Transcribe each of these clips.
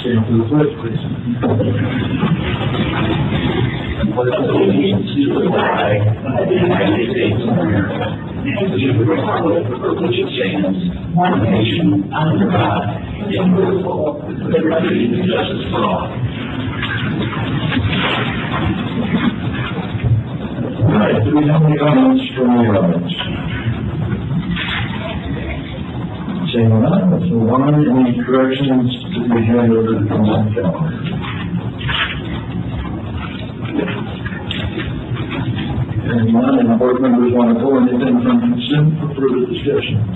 stand for the pledge, please. Pledge allegiance to the flag of the United States of America and to the republic for which it stands, one nation, under God, indivisible, with liberty and justice for all. All right, do we have any comments from the audience? Saying none, let's move on. Any corrections to be handed over to the consent calendar? Hearing none, and board members want to pull anything from consent for further discussions?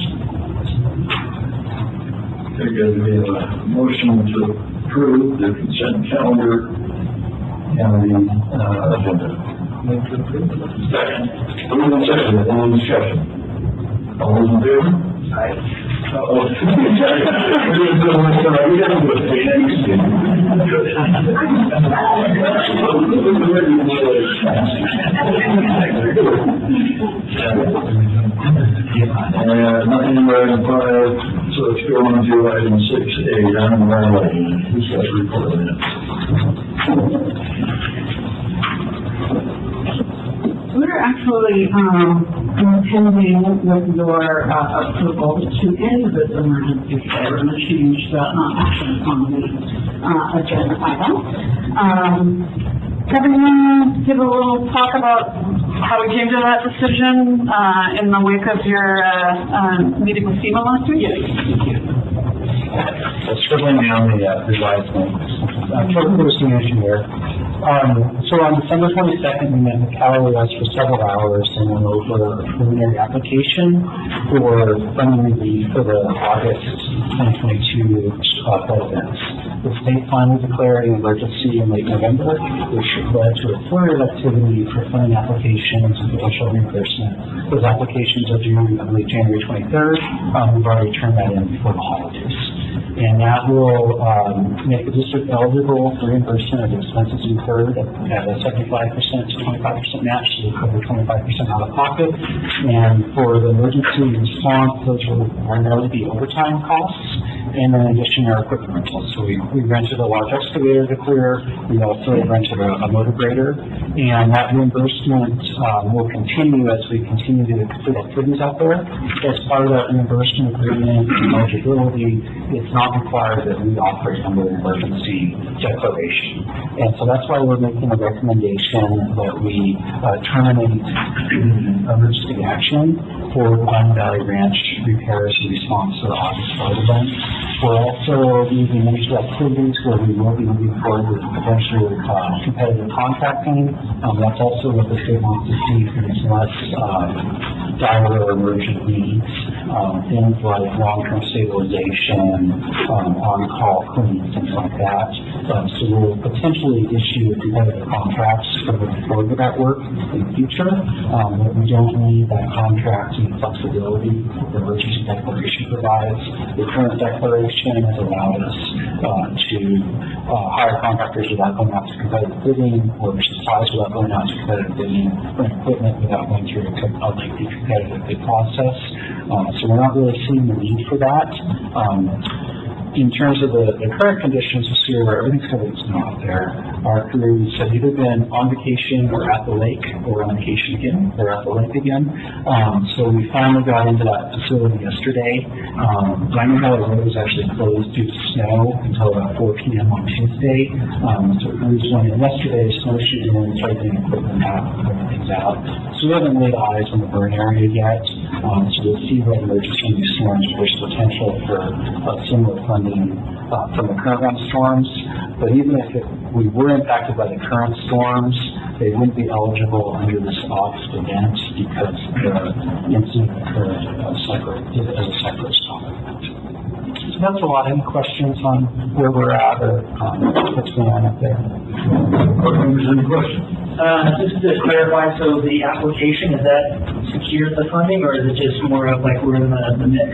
Very good. We have a motion to approve the consent calendar and the agenda. Move to approve. Second. Moved and seconded. Any discussion? All those in favor? Aye. Oh, we nothing required, so let's go on to item 6A, on violation. Who's got to report on that? We're actually intending with your approval to end this emergency care and change the action on the agenda item. Kevin, you want to give a little talk about how we came to that decision in the wake of your meeting with FEMA last week? Yes, thank you. It's certainly on the revised notes. For the person engineer. So on December 22nd, we met with Callaway for several hours and went over a preliminary application for funding relief for the August 2022 flood events. The state finally declared an emergency in late November, which led to a flurry of activity for funding applications and potential reimbursement. Those applications are due, I believe, January 23rd. We've already turned that in before the holidays. And that will make the district eligible for reimbursement of expenses incurred at a 75% to 25% match, so we'll cover 25% out of pocket. And for the emergency response, those will primarily be overtime costs, and in addition, our equipment rentals. So we rented a large excavator to clear. We also rented a motor grader, and that reimbursement will continue as we continue to complete activities out there. As part of that reimbursement agreement and eligibility, it's not required that we operate under an emergency declaration. And so that's why we're making a recommendation that we terminate emergency action for Pine Valley Ranch repairs in response to the August flood event. We're also moving into activities where we will be moving forward with potential competitive contracting. That's also what the state wants to see for these less dire or emergent needs. Things like long-term stabilization, on-call cleaning, things like that. So we'll potentially issue competitive contracts for moving forward with that work in the future. But we don't need that contracting flexibility the emergency declaration provides. The current declaration has allowed us to hire contractors without going out to competitive bidding, or supplies without going out to competitive bidding, or equipment without going through a lengthy competitive bid process. So we're not really seeing the need for that. In terms of the current conditions this year, where everything's covered in snow out there, our crews have either been on vacation or at the lake, or on vacation again, or at the lake again. So we finally got into that facility yesterday. Diamond Valley Road was actually closed due to snow until about 4 p.m. on Tuesday. So crews went in yesterday, snowshoed in, started getting equipment out, putting things out. So we haven't laid eyes on the burn area yet. So we'll see what emerges from these storms. There's potential for similar funding from the current round of storms. But even if we were impacted by the current storms, they wouldn't be eligible under this August event because the incident occurred as a separate storm event. So that's a lot. Any questions on where we're at or what's going on up there? Any questions? Just to clarify, so the application, is that secure the funding, or is it just more of like we're in the mix?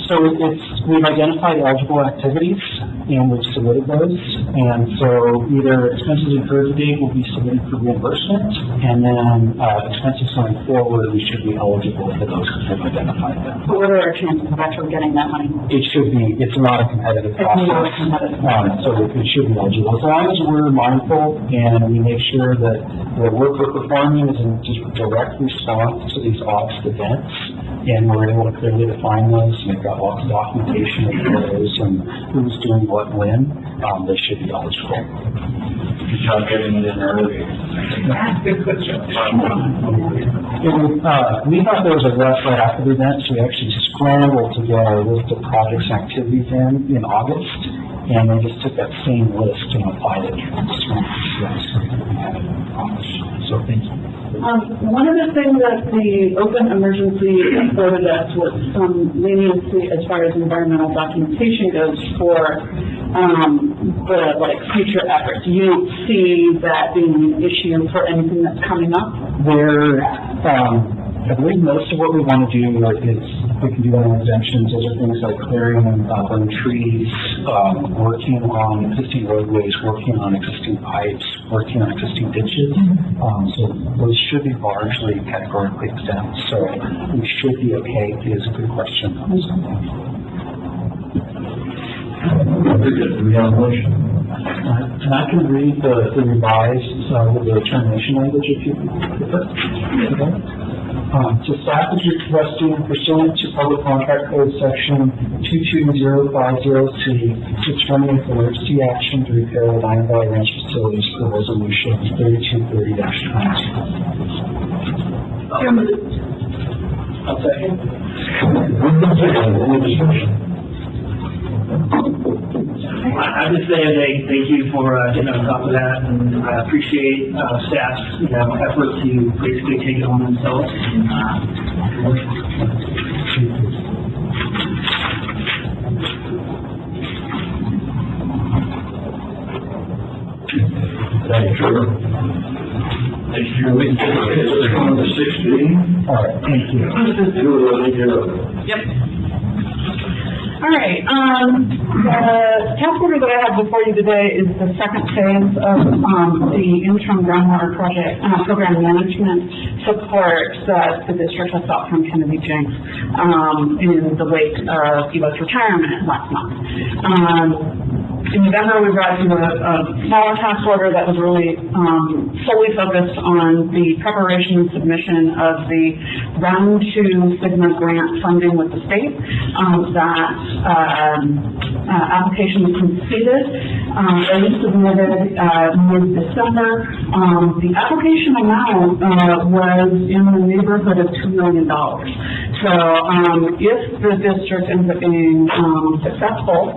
So we've identified eligible activities and we've submitted those. And so either expenses incurred to date will be submitted for reimbursement, and then expenses going forward, we should be eligible for those because we've identified them. So what are our chances of actually getting that money? It should be, it's not a competitive It's not a process. competitive So it should be eligible. As long as we're mindful and we make sure that the work we're performing is in just direct response to these August events, and we're able to clearly define those, and we've got lots of documentation of those and who's doing what when, they should be eligible. Good job getting it in early. We thought there was a rush right after the event, so we actually scrambled to get our list of projects and activities in August, and then just took that same list and applied it. So thank you. One of the things that the open emergency afforded us was some leniency as far as environmental documentation goes for the future efforts. You don't see that being an issue for anything that's coming up? I believe most of what we want to do is we can do on exemptions. Those are things like clearing and burning trees, working on existing roadways, working on existing pipes, working on existing ditches. So those should be largely categorically exempt. So we should be okay. It is a good question. Very good. Do we have a motion? And I can read the revised with the termination language if you prefer. So staff is requesting pursuant to Public Contract Code Section 22050C to terminate the emergency action to repair the Lion Valley Ranch facilities for resolution 3230-20. I'll second. Any discussion? I just say thank you for getting on top of that, and I appreciate staff's effort to basically take it on themselves. Thank you, Trevor. Thank you. We can take it on to 6B. All right, thank you. Yep. All right, the task order that I have before you today is the second phase of the interim groundwater project program management support that the district has sought from Kennedy Jenks in the wake of Evo's retirement last month. In November, we brought you a smaller task order that was really solely focused on the preparation and submission of the round 2 Sigma grant funding with the state. That application was completed, it was submitted mid-December. The application amount was in the neighborhood of $2 million. So if the district ends up being successful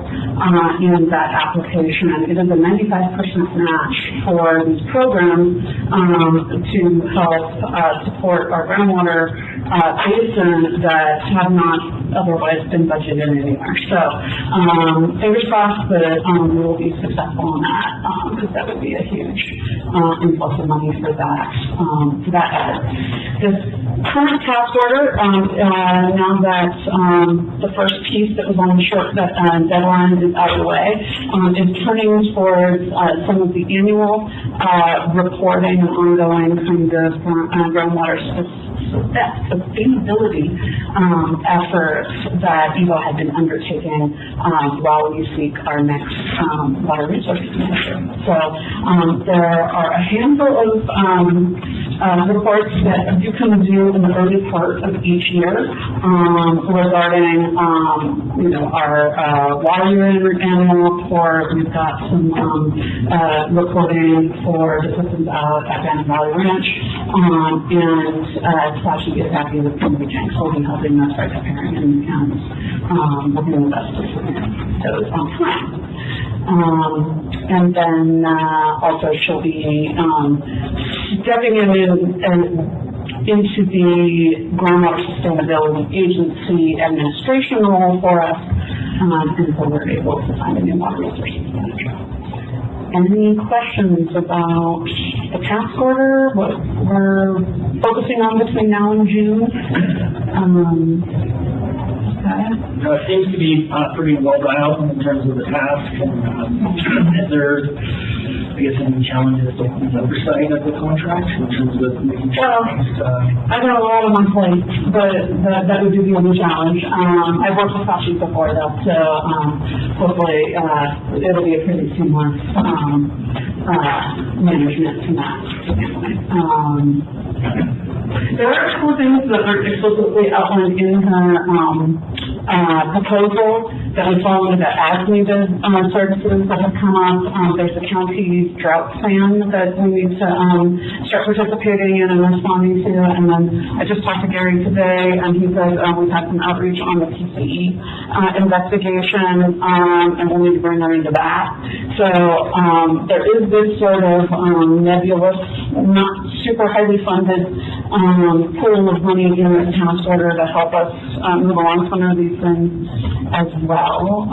in that application, it is a 95% match for these programs to help support our groundwater basin that have not otherwise been budgeted anywhere. So fingers crossed that we will be successful in that, because that would be a huge influx of money for that effort. This current task order, now that the first piece that was on the short deadline is out of the way, is turning towards some of the annual reporting and ongoing kind of groundwater sustainability efforts that Evo had been undertaking while we seek our next water resources manager. So there are a handful of reports that you can do in the early part of each year regarding our water unit annual report. We've got some reporting for the systems out at Bannock Valley Ranch, and Sashi get happy with Kennedy Jenks will be helping us by preparing and looking the best to submit those on time. And then also she'll be stepping into the Groundwater Sustainability Agency administration role for us, and so we're able to find a new water resources manager. Any questions about the task order, what we're focusing on between now and June? It seems to be pretty well dialed in terms of the task, and if there, I guess, any challenges with the oversight of the contract in terms of making sure. Well, I got a lot on my plate, but that would be the only challenge. I've worked with Sashi before though, so, hopefully, it'll be a pretty seamless, management from that standpoint. There are a couple of things that are explicitly outlined in her, proposal that we fall into the as-needed, services that have come up. There's a county drought plan that we need to, start participating in and responding to. And then I just talked to Gary today, and he said, we've had some outreach on the PCE, investigation, and we'll need to bring her into that. So, there is this sort of, nebulous, not super highly funded, pool of money in the task order to help us, move along some of these things as well,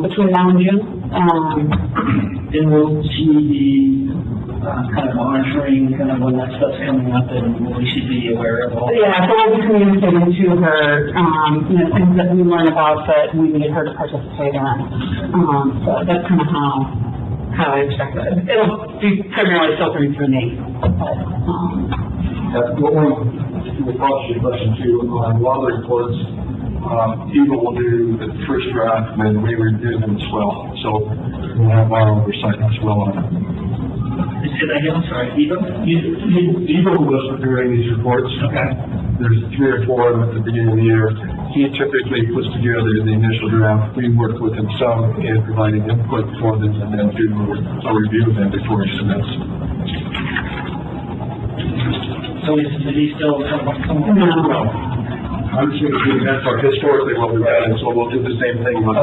between now and June. And we'll see the, kind of monitoring, kind of when that stuff's coming up, and we should be aware of all. Yeah, so I'll be communicating to her, things that we learn about that we need her to participate in. So that's kind of how I expect it. It'll be primarily filtering through me, but, We'll probably question too, on a lot of the reports, Eva will do the first draft, and then we review them as well. So we'll have our oversight as well on it. Say that again, I'm sorry, Eva? Eva was preparing these reports. Okay. There's 3 or 4 of them at the beginning of the year. He typically puts together the initial draft. We work with him some in providing input for them, and then do a review of them before he submits. So is he still come no. I'm just going to do that for historically what we've done, so we'll do the same thing with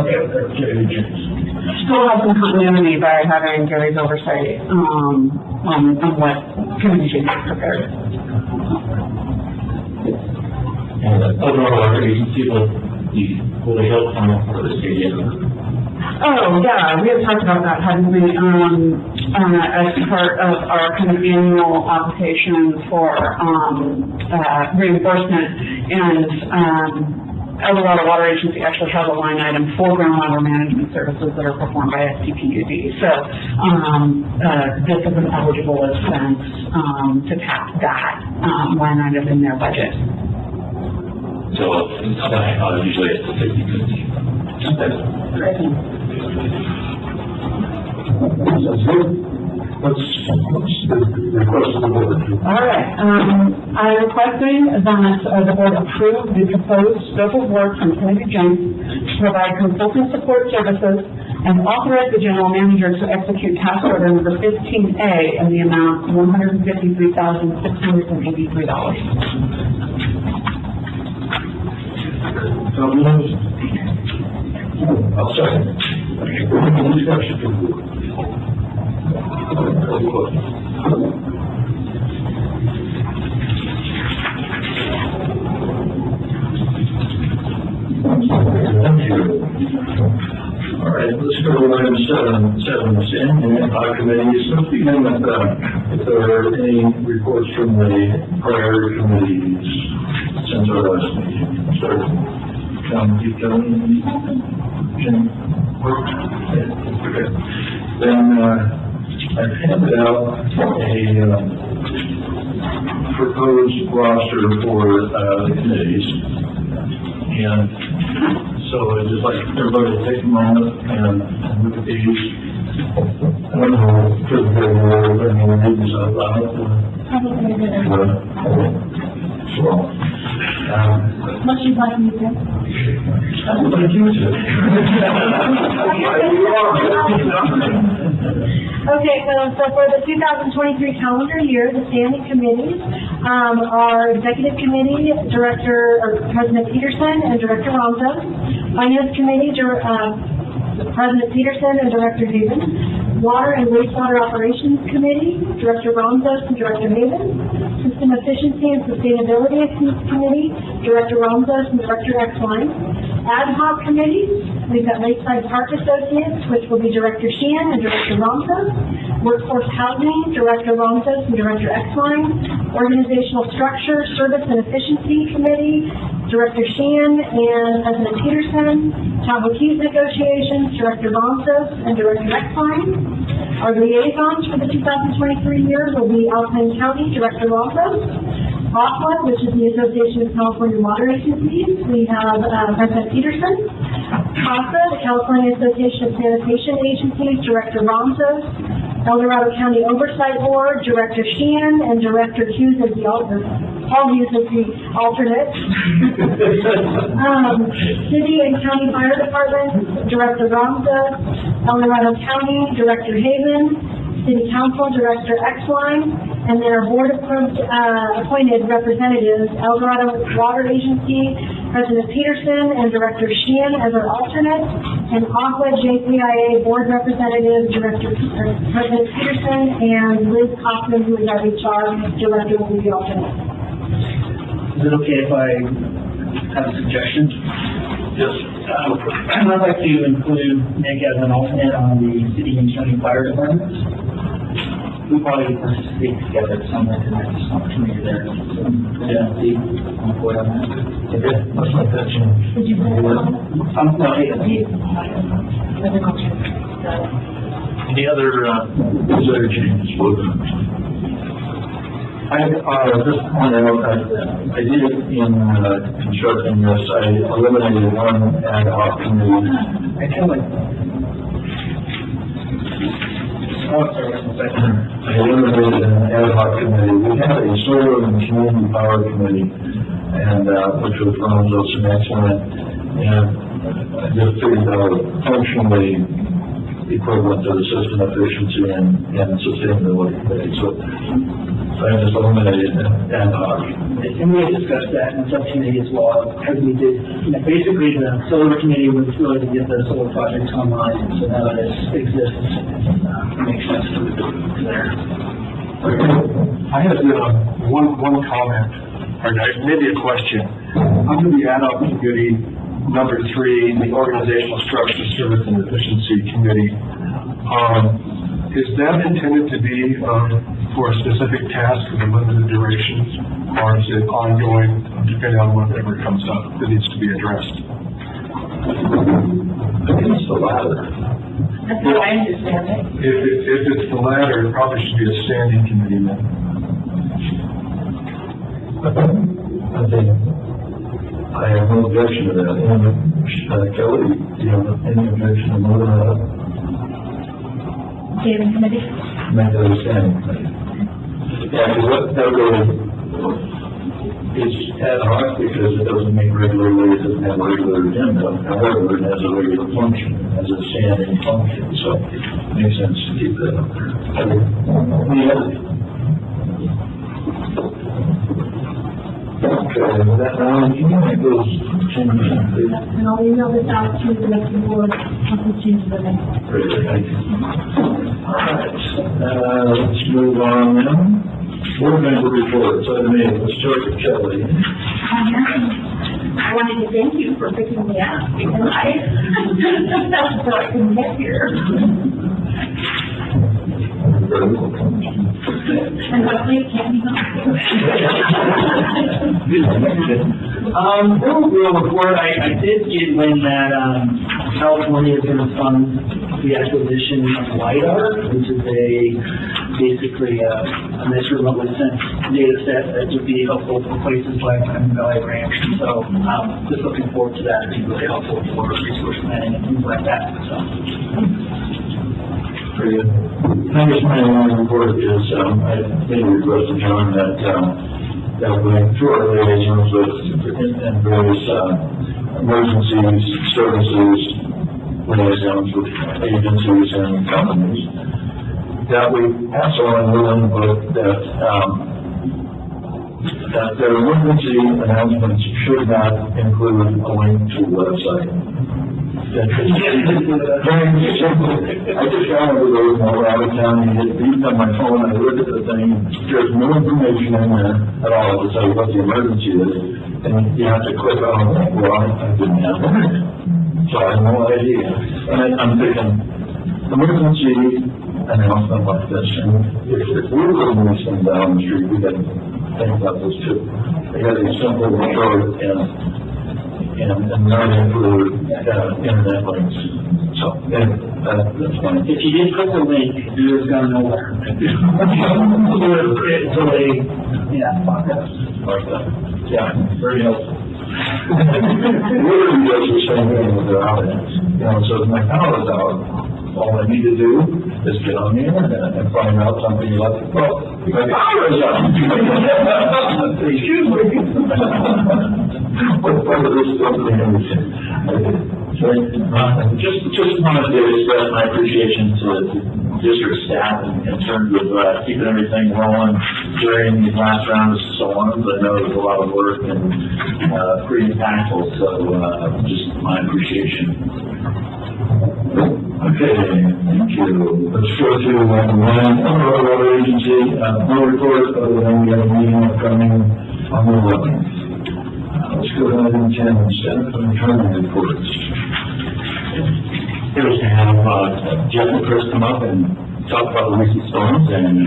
Still have some continuity by having Gary's oversight, on what committee should get prepared. And overall, our agency will they help come up for the stadium? Oh, yeah, we have talked about that, hadn't we, as part of our kind of annual application for, reimbursement, and, Eldorado Water Agency actually has a line item for groundwater management services that are performed by SDPUD. So, this is an eligible expense, to tap that, line item in their budget. So usually it's 50/50. Let's request the board to. All right, I'm requesting that the board approve the proposed scope of work from Kennedy Jones to provide consultant support services and authorize the general manager to execute task order number 15A in the amount of $153,683. I'll second. Any discussion from the board? All right, let's go to item 7, and our committees. Let's begin with, if there are any reports from the prior committees since our last meeting. So, keep going. Okay. Then, I've handed out a proposed roster for the committees, and so I'd just like everybody to take a moment and look at these. I don't know if the board will read these out loud. What you'd like me to do? I would like you to. Okay, so for the 2023 calendar year, the standing committees, our executive committee, President Peterson and Director Ronzo, finance committee, President Peterson and Director Haven, water and wastewater operations committee, Director Ronzo and Director Haven, system efficiency and sustainability committee, Director Ronzo and Director Exline, ad hoc committee, We've got Lakeside Park Associates, which will be Director Sheehan and Director Ramos. Workforce Housing, Director Ramos and Director Exline. Organizational Structure, Service and Efficiency Committee, Director Sheehan and President Peterson. Tahoe Negotiations, Director Ramos and Director Exline. Our liaisons for the 2023 year will be Alpine County, Director Ramos. AQUA, which is the Association of California Water Agencies, we have President Peterson. CASA, the California Association of Sanitation Agencies, Director Ramos. El Dorado County Oversight Board, Director Sheehan, and Director Hughes as the alternate. Paul Hughes as the alternate. City and County Fire Departments, Director Ramos. El Dorado County, Director Haven. City Council, Director Exline, and then our board appointed representatives, El Dorado Water Agency, President Peterson and Director Sheehan as our alternate, and AQUA JPIA board representative, President Peterson, and Liz Kaufman, who is our HR director, will be the alternate. Is it okay if I have a suggestion? Yes. I'd like to include Nick as an alternate on the city and county fire departments. We probably participate together somewhere tonight, just want to meet there. So, yeah, see, on board on that. Okay, let's make that change. Did you put it on? No, hey, Any other changes? I just point out, I did it in constructing this, I eliminated one ad hoc committee. I feel like, oh, sorry, one second. I eliminated an ad hoc committee. We had a solar and community power committee, and, which was run those some excellent, and I just figured out functionally equivalent to the system efficiency and sustainability committee. So I just eliminated ad hoc. And we had discussed that in subcommittee as well, because we did, basically the solar committee was really to get the solar projects online, so now that it exists, it makes sense to do it there. I had one comment, or maybe a question. Under the ad hoc committee, number 3, the organizational structure, service and efficiency committee, is that intended to be for a specific task with a limited duration, or is it ongoing, depending on whatever comes up that needs to be addressed? I think it's the latter. That's how I understand it. If it's the latter, it probably should be a standing committee then. I think I have no objection to that. And Kelly, do you have any objection to moving that up? Standing committee. Make that a standing committee. Yeah, because that really is ad hoc because it doesn't meet regularly, it doesn't have a regular agenda. However, it has a regular function, it has a standing function, so it makes sense to keep that up there. Okay, with that, now, can you make those changes, please? And I'll email this out to the rest of the board, once we change the name. Great, thank you. All right, let's move on now. Board member reports, item A, let's start with Kelly. I wanted to thank you for picking me up, because I felt so I couldn't get here. Very welcome. And hopefully it can be helpful. No real report. I did get when that, California is going to fund the acquisition of LiDAR, which is basically a nice remotely sent data set that would be helpful for places like Valley Ranch. So, just looking forward to that. It'd be really helpful for resource planning and things like that, so. Very good. Congressman, my report is, I made a request to John that we through our liaisons and various, emergencies, services, liaisons with agencies and companies, that we pass on the input that their emergency announcements should not include a link to the website. Very simple. I just got one of those in Colorado County, hit beat on my phone, I looked at the thing, there's no information in there at all to say what the emergency is, and you have to click on, well, I didn't have it. So I have no idea. And I'm thinking, emergency announcement like this, and if we were going to send down the street, we got to think about this too. They got to be simple and short and not include internet links. So, that's fine. If you didn't put the link, you was gone nowhere. It's a way, yeah. Like that. Yeah, very helpful. Literally does the same thing with their audience. You know, so if my power is out, all I need to do is get on the internet and find out something like, well, my power is out. Excuse me. What part of this company is it? Just wanted to express my appreciation to district staff in terms of keeping everything rolling during these last rounds and so on. But I know it was a lot of work and pretty impactful, so just my appreciation. Okay, thank you. Let's go to water agency, no report other than we have a meeting upcoming on the 11th. Let's go to item 10, staff and attorney reports. Here we have Jeff and Chris come up and talk about the recent storms and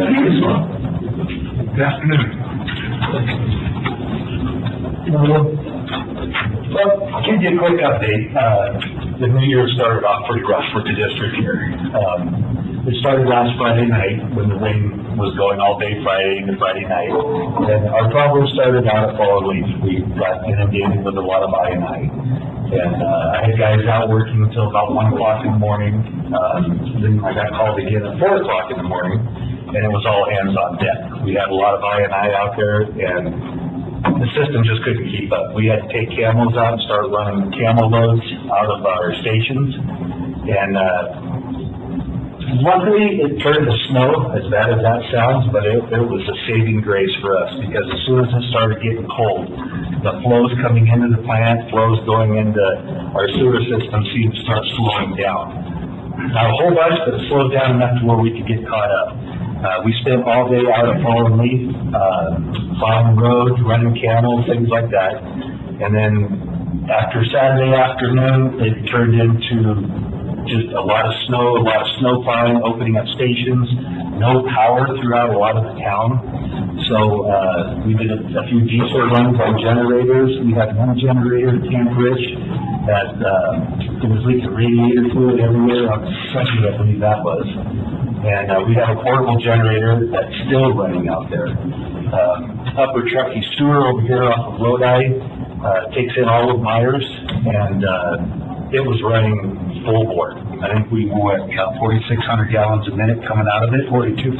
Good afternoon. Well, I'll give you a quick update. The new year started off pretty rough for the district here. It started last Friday night when the rain was going all day Friday into Friday night. And our problem started out at Fall Leaf. We got inundated with a lot of I&I. And I had guys out working until about 1 o'clock in the morning. Then I got called again at 4 o'clock in the morning, and it was all hands on deck. We had a lot of I&I out there, and the system just couldn't keep up. We had to take camels out and start running camel loads out of our stations. And luckily, it turned to snow, as bad as that sounds, but it was a saving grace for us, because as soon as it started getting cold, the flows coming into the plant, flows going into our sewer system seemed to start slowing down. Not a whole bunch, but it slowed down enough to where we could get caught up. We spent all day out at Fallen Leaf, plowing roads, running camels, things like that. And then after Saturday afternoon, it turned into just a lot of snow plowing, opening up stations, no power throughout a lot of the town. So we did a few diesel runs on generators. We had one generator at Camp Rich that it was leaking radiator fluid everywhere on Sunday, I believe that was. And we have a portable generator that's still running out there. Upper Truckee Sewer over here off of Lodi takes in all of Myers, and it was running full bore. I think we went 4,600 gallons a minute coming out of it, 4,250,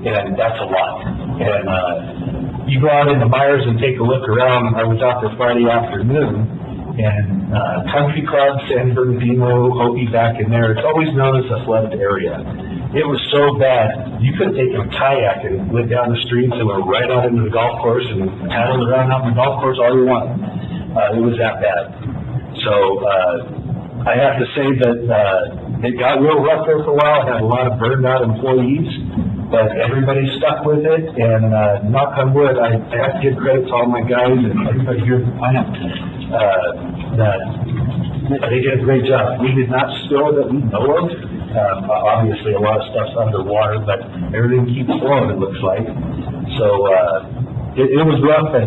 and that's a lot. And you go out into Myers and take a look around. I was out there Friday afternoon, and country club, San Bernardino, Hopi back in there, it's always known as a flooded area. It was so bad, you could take a kayak and went down the streets and went right out into the golf course and paddled around out in the golf course all you want. It was that bad. So I have to say that it got real rough there for a while. I had a lot of burned out employees, but everybody stuck with it, and knock on wood, I have to give credit to all my guys and everybody here at the plant. That they did a great job. We did not spill that we know of. Obviously, a lot of stuff's underwater, but everything keeps flowing, it looks like. So it was rough, but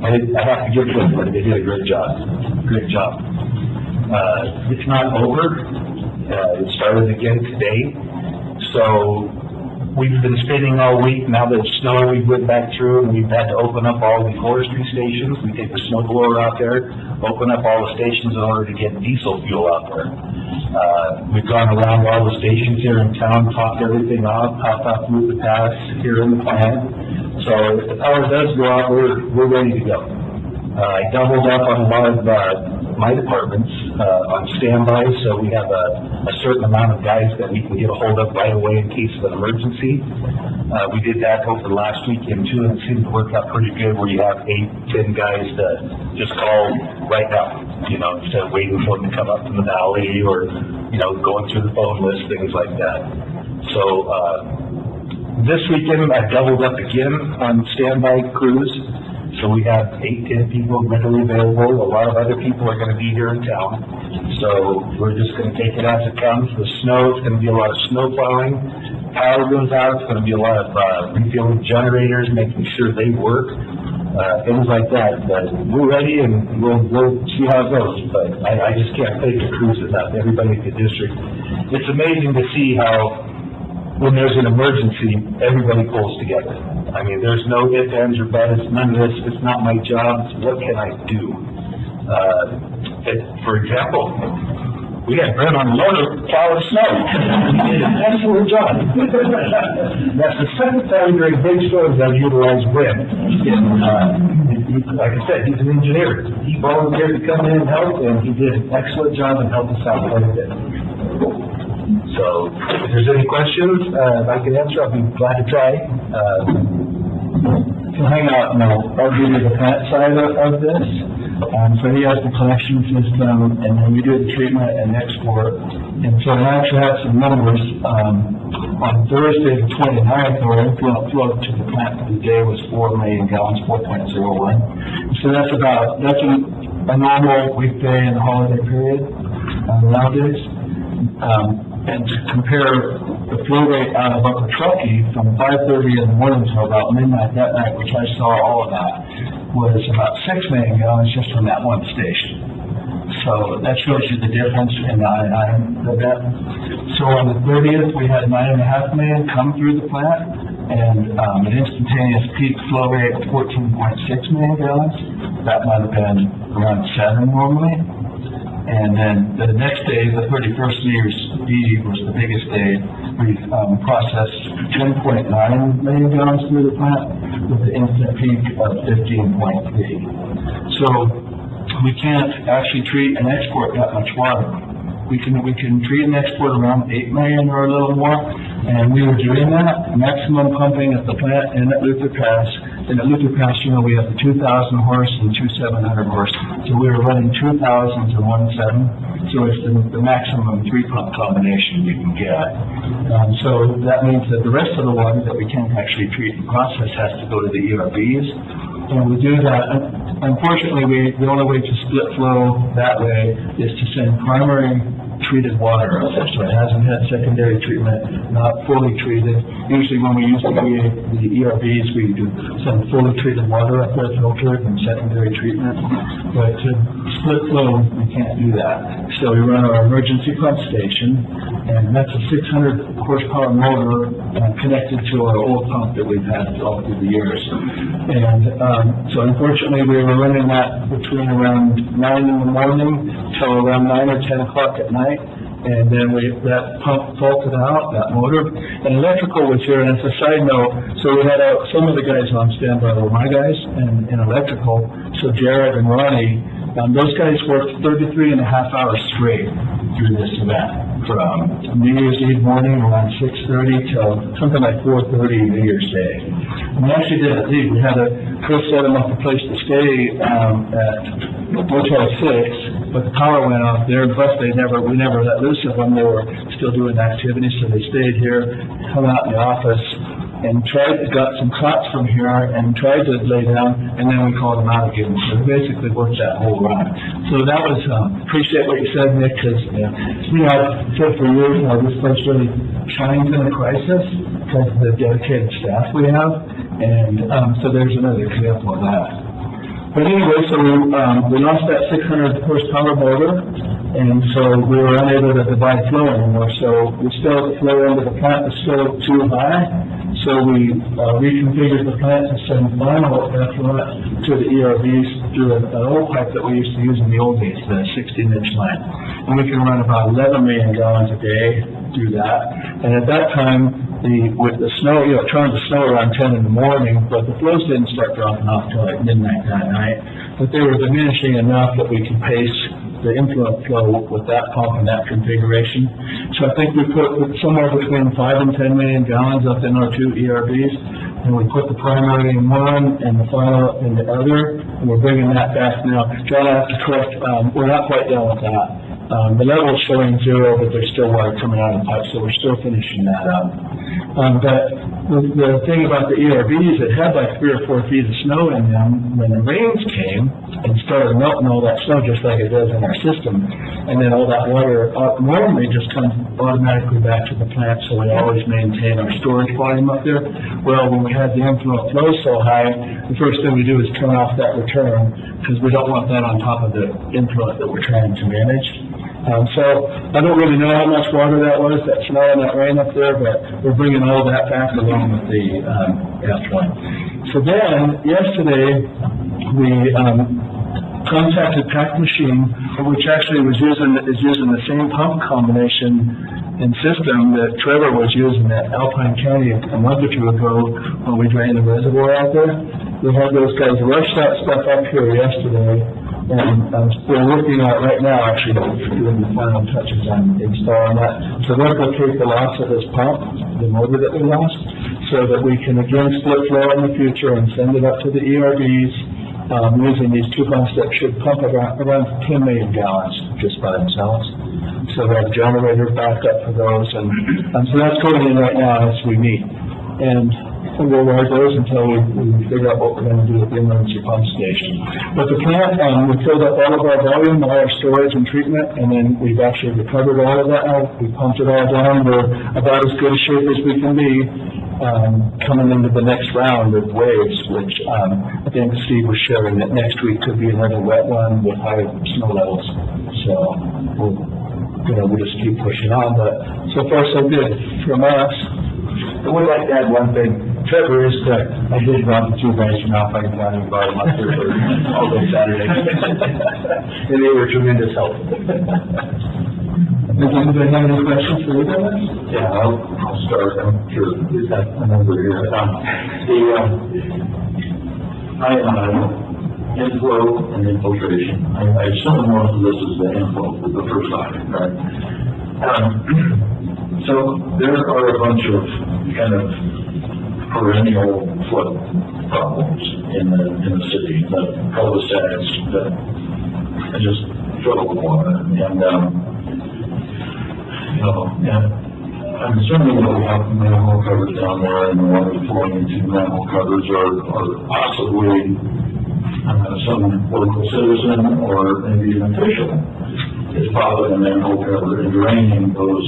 I have to give them credit. They did a great job. Great job. It's not over. It started again today. So we've been spending all week. Now that it's snowing, we went back through and we've had to open up all the forestry stations. We take the snow blower out there, open up all the stations in order to get diesel fuel out there. We've gone around all the stations here in town, topped everything off, popped out through the pass here in the plant. So if the power does go out, we're ready to go. I doubled up on a lot of my departments on standby, so we have a certain amount of guys that we can get a hold of right away in case of an emergency. We did that over the last weekend too, and it seemed to work out pretty good, where you have 8, 10 guys to just call right now, instead of waiting for them to come up from the valley or, going through the phone list, things like that. So this weekend I doubled up again on standby crews. So we have 8-10 people readily available. A lot of other people are going to be here in town. So we're just going to take it as it comes. The snow, it's going to be a lot of snow plowing. Power goes out, it's going to be a lot of refueling generators, making sure they work, things like that. But we're ready and we'll see how it goes. But I just can't fake the crews enough. Everybody at the district. It's amazing to see how when there's an emergency, everybody pulls together. I mean, there's no ifs, ands, or buts. None of this. It's not my job. What can I do? For example, we had Brent on the loader plowing snow. He did an excellent job. That's the second time during big storms I've utilized Brent. Like I said, he's an engineer. He volunteered to come in and help, and he did an excellent job and helped us out quite a bit. So, if there's any questions I can answer, I'll be glad to try. To hang out now, I'll give you the plant side of this. So he has the collection system, and then we do the treatment and export. And so I actually have some numbers. On Thursday the 29th, our inflow flow to the plant for the day was 4 million gallons, 4.01. So that's a normal weekday and holiday period nowadays. And to compare the flow rate out of Upper Truckee from 5:30 in the morning till about midnight that night, which I saw all of that, was about 6 million gallons just from that one station. So that shows you the difference in the that. So on the 30th, we had 9.5 million come through the plant, and an instantaneous peak flow rate of 14.6 million gallons. That might have been around 7 normally. And then the next day, the 31st New Year's Eve was the biggest day. We processed 10.9 million gallons through the plant with the instant peak of 15.3. So we can't actually treat and export that much water. We can treat and export around 8 million or a little more, and we were doing that, maximum pumping at the plant and at Luther Pass. And at Luther Pass, we have the 2,000 horse and 2,700 horse. So we were running 2,000 to 1,7. So it's the maximum 3-pump combination you can get. So that means that the rest of the water that we can't actually treat and process has to go to the ERBs. And we do that. Unfortunately, the only way to split flow that way is to send primary treated water up there, so it hasn't had secondary treatment, not fully treated. Usually when we use the ERBs, we do some fully treated water up there, filtered and secondary treatment. But to split flow, we can't do that. So we run our emergency pump station, and that's a 600 horsepower motor connected to our old pump that we've had all through the years. And so unfortunately, we were running that between around 9 in the morning till around 9 or 10 o'clock at night. And then that pump faulted out, that motor, and electrical was here. And as a side note, so we had some of the guys on standby were my guys in electrical. So Jared and Ronnie, those guys worked 33 and a half hours straight through this event, from New Year's Eve morning around 6:30 till something like 4:30 New Year's Day. And we actually didn't leave. We had Chris set them up a place to stay at Motel 6, but the power went off there. Plus, we never let loose of them. They were still doing activities, so they stayed here, hung out in the office, and got some cots from here and tried to lay down, and then we called them out again. So we basically worked that whole run. So that was, appreciate what you said, Nick, because, I've said for years, this place really shines in a crisis because of the dedicated staff we have, and so there's another example of that. But anyway, so we lost that 600 horsepower motor, and so we were unable to divide flow anymore. So the flow into the plant was still too high. So we reconfigured the plant to send final effluent to the ERVs through an old pipe that we used to use in the old days, the 16-inch line. And we can run about 11 million gallons a day through that. And at that time, with the snow, it turned to snow around 10 in the morning, but the flows didn't start dropping off till like midnight that night. But they were diminishing enough that we could pace the influent flow with that pump and that configuration. So I think we put somewhere between 5 and 10 million gallons up in our 2 ERVs, and we put the primary in one and the final in the other, and we're bringing that back now. John, I have to correct, we're not quite done with that. The level's showing 0, but there's still water coming out of the pipe, so we're still finishing that up. But the thing about the ERVs, it had like 3 or 4 feet of snow in them. when the rains came and started melting all that snow just like it does in our system, and then all that water normally just comes automatically back to the plant, so we always maintain our storage volume up there. Well, when we had the inflow flow so high, the first thing we do is turn off that return, because we don't want that on top of the inflow that we're trying to manage. So I don't really know how much water that was, that snow and that rain up there, but we're bringing all that back along with the effluent. So then, yesterday, we contacted Pack Machine, which actually is using the same pump combination and system that Trevor was using at Alpine County a month or two ago when we drained the reservoir out there. We had those guys rush that stuff up here yesterday, and we're working on it right now, actually, doing the final touches on installing that to replicate the loss of this pump, the motor that we lost, so that we can again split flow in the future and send it up to the ERDs, using these two pumps that should pump around 10 million gallons just by themselves. So we have generator backup for those, and so that's going in right now as we meet. And we'll ride those until we figure out what we're going to do with the emergency pump station. But the plant, we filled up all of our volume, all our storage and treatment, and then we've actually recovered all of that now. We pumped it all down. We're about as good a shape as we can be coming into the next round of waves, which I think Steve was sharing that next week could be another wet one with high snow levels. So we'll just keep pushing on, but so far so good from us. I would like to add one thing. Trevor is correct. I did run the two guys from Alpine County and brought them up here for all day Saturday. And they were tremendous help. Does anybody have any questions for you guys? Yeah, I'll start. I'm sure we've got a number here. Inflow and infiltration. I assume most of this is the inflow for the first time, right? So there are a bunch of kind of perennial flood problems in the city, the cul-de-sacs that are just filled with water, and I'm assuming that we have manhole covers down there, and the water flowing into manhole covers are possibly some local citizen or maybe an official is popping a manhole cover and draining those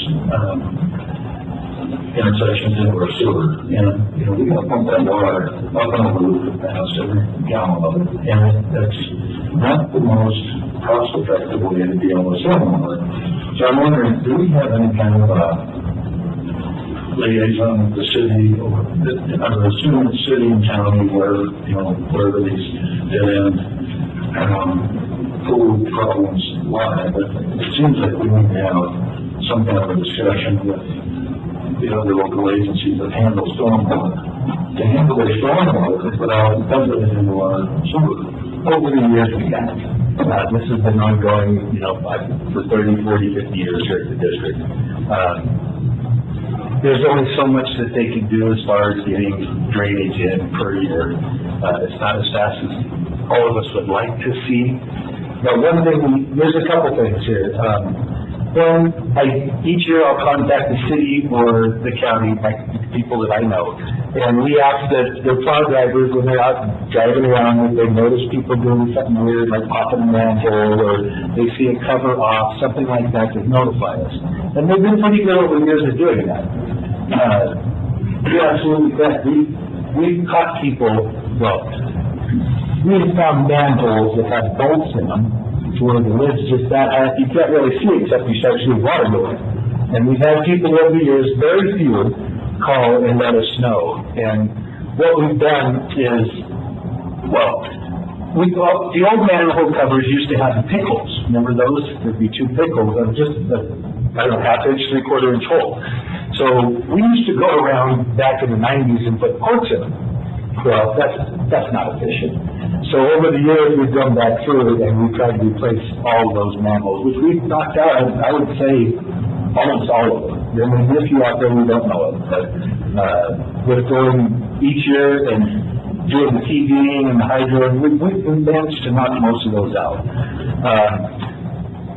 intersections into our sewer. And, we gotta pump that water up on the roof fast every gallon of it. And that's not the most cost-effective way to deal with stormwater. So I'm wondering, do we have any kind of liaison with the city, or I'm assuming city and county where, wherever these dead-end food problems lie, but it seems like we need to have some kind of a discussion with the other local agencies that handle stormwater, to handle their stormwater without dumping it into our sewer. Over the years, we have. This has been ongoing, for 30, 40, 50 years here at the district. There's only so much that they can do as far as getting drainage in per year. It's not as fast as all of us would like to see. But one thing, there's a couple things here. Each year I'll contact the city or the county, like people that I know, and we ask that the plow drivers, when they're out driving around, if they notice people doing something weird, like popping a manhole, or they see a cover off, something like that, to notify us. And they've been pretty good over the years at doing that. You're absolutely correct. We've caught people, we've found manholes that have bolts in them, where the lid's just that high, you can't really see except you start seeing water going. And we've had people over the years, very few, call and let us know. And what we've done is, the old manhole covers used to have the pickles. Remember those? There'd be two pickles of just half-inch, three-quarter-inch hole. So we used to go around back in the 90s and put quartz in them. Well, that's not efficient. So over the years, we've gone back through and we've tried to replace all of those manholes, which we've knocked out, I would say, almost all of them. There may be a few out there we don't know of, but with going each year and doing the TVing and the hydro, we've managed to knock most of those out.